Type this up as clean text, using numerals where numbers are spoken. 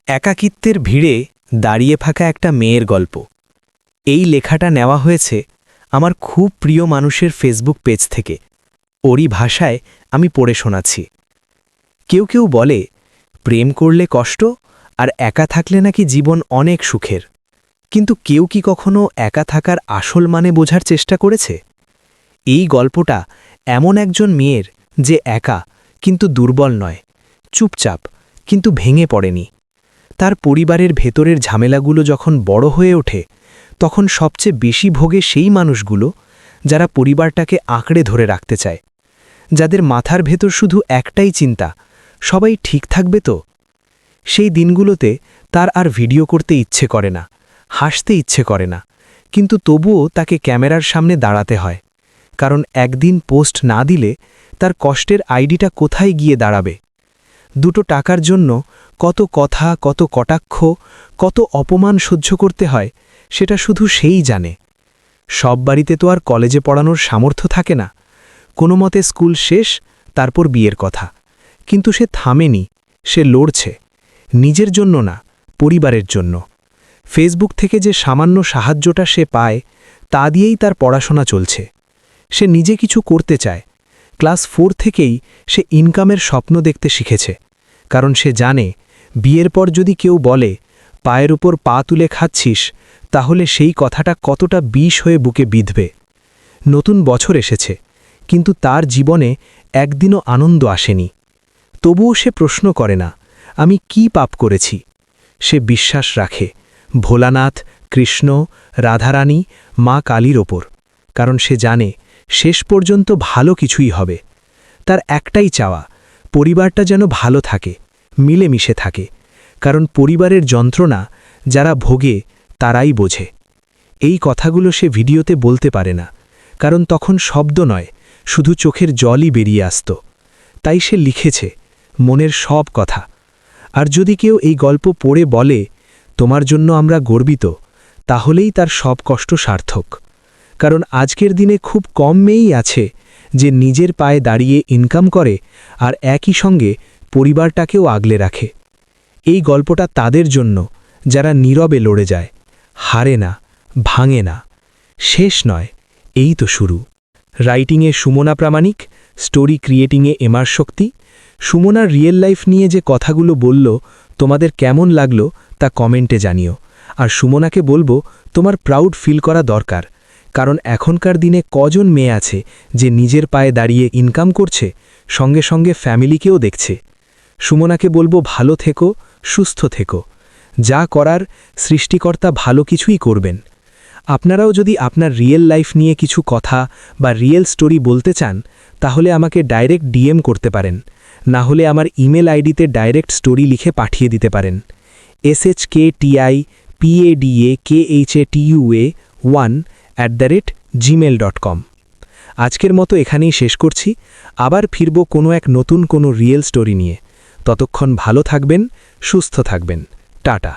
একাকিত্বের ভিড়ে দাঁড়িয়ে থাকা একটা মেয়ের গল্প। এই লেখাটা নেওয়া হয়েছে আমার খুব প্রিয় মানুষের ফেসবুক পেজ থেকে। ওরই ভাষায় আমি পড়ে শোনাচ্ছি। কেউ কেউ বলে প্রেম করলে কষ্ট আর একা থাকলে নাকি জীবন অনেক সুখের, কিন্তু কেউ কি কখনো একা থাকার আসল মানে বোঝার চেষ্টা করেছে? এই গল্পটা এমন একজন মেয়ের যে একা কিন্তু দুর্বল নয়, চুপচাপ কিন্তু ভেঙে পড়েনি। তার পরিবারের ভেতরের ঝামেলাগুলো যখন বড় হয়ে ওঠে তখন সবচেয়ে বেশি ভোগে সেই মানুষগুলো যারা পরিবারটাকে আঁকড়ে ধরে রাখতে চায়, যাদের মাথার ভেতর শুধু একটাই চিন্তা, সবাই ঠিক থাকবে তো। সেই দিনগুলোতে তার আর ভিডিও করতে ইচ্ছে করে না, হাসতে ইচ্ছে করে না, কিন্তু তবুও তাকে ক্যামেরার সামনে দাঁড়াতে হয়, কারণ একদিন পোস্ট না দিলে তার কষ্টের আইডিটা কোথায় গিয়ে দাঁড়াবে। দুটো টাকার জন্য কত কথা, কত কটাক্ষ, কত অপমান সহ্য করতে হয় সেটা শুধু সেই জানে। সব বাড়িতে তো আর কলেজে পড়ানোর সামর্থ্য থাকে না। কোনো মতে স্কুল শেষ, তারপর বিয়ের কথা। কিন্তু সে থামেনি, সে লড়ছে, নিজের জন্য না, পরিবারের জন্য। ফেসবুক থেকে যে সামান্য সাহায্যটা সে পায় তা দিয়েই তার পড়াশোনা চলছে। সে নিজে কিছু করতে চায়। ক্লাস 4 থেকেই সে ইনকামের স্বপ্ন দেখতে শিখেছে, কারণ সে জানে বিয়ের পর যদি কেউ বলে পায়ের উপর পা তুলে খাচ্ছিস, তাহলে সেই কথাটা কতটা বিষ হয়ে বুকে বিঁধবে। নতুন বছর এসেছে, কিন্তু তার জীবনে একদিনও আনন্দ আসেনি। তবুও সে প্রশ্ন করে না আমি কি পাপ করেছি। সে বিশ্বাস রাখে ভোলানাথ, কৃষ্ণ, রাধারানী, মা কালীর ওপর, কারণ সে জানে শেষ পর্যন্ত ভালো কিছুই হবে। তার একটাই চাওয়া, পরিবারটা যেন ভালো থাকে, মিলেমিশে থাকে, কারণ পরিবারের যন্ত্রণা যারা ভোগে তারাই বোঝে। এই কথাগুলো সে ভিডিওতে বলতে পারে না, কারণ তখন শব্দ নয়, শুধু চোখের জলই বেরিয়ে আসত। তাই সে লিখেছে মনের সব কথা। আর যদি কেউ এই গল্প পড়ে বলে তোমার জন্য আমরা গর্বিত, তাহলেই তার সব কষ্ট সার্থক। কারণ আজকের দিনে খুব কম মেয়েই আছে যে নিজের পায়ে দাঁড়িয়ে ইনকাম করে আর একই সঙ্গে পরিবারটাকেও আগলে রাখে। এই গল্পটা তাদের জন্য যারা নীরবে লড়ে যায়, হারে না, ভাঙে না। শেষ নয়, এই তো শুরু। রাইটিংয়ে সুমনা প্রামাণিক, স্টোরি ক্রিয়েটিংয়ে এমআর শক্তি। সুমনার রিয়েল লাইফ নিয়ে যে কথাগুলো বলল তোমাদের কেমন লাগলো তা কমেন্টে জানিও। আর সুমনাকে বলবো তোমার প্রাউড ফিল করা দরকার, কারণ এখনকার দিনে কজন মেয়ে আছে যে নিজের পায়ে দাঁড়িয়ে ইনকাম করছে, সঙ্গে সঙ্গে ফ্যামিলিকেও দেখছে। সুমনাকে বলবো ভালো থেকো, সুস্থ থেকো। যা করার সৃষ্টিকর্তা ভালো কিছুই করবেন। আপনারাও যদি আপনার রিয়েল লাইফ নিয়ে কিছু কথা বা রিয়েল স্টোরি বলতে চান, তাহলে আমাকে ডাইরেক্ট ডিএম করতে পারেন, না হলে আমার ইমেল আইডিতে ডাইরেক্ট স্টোরি লিখে পাঠিয়ে দিতে পারেন shktipadua1@gmail.com। আজকের মতো এখানেই শেষ করছি। আবার ফিরব কোনো এক নতুন কোনো রিয়েল স্টোরি নিয়ে। ততক্ষণ ভালো থাকবেন, সুস্থ থাকবেন। টাটা।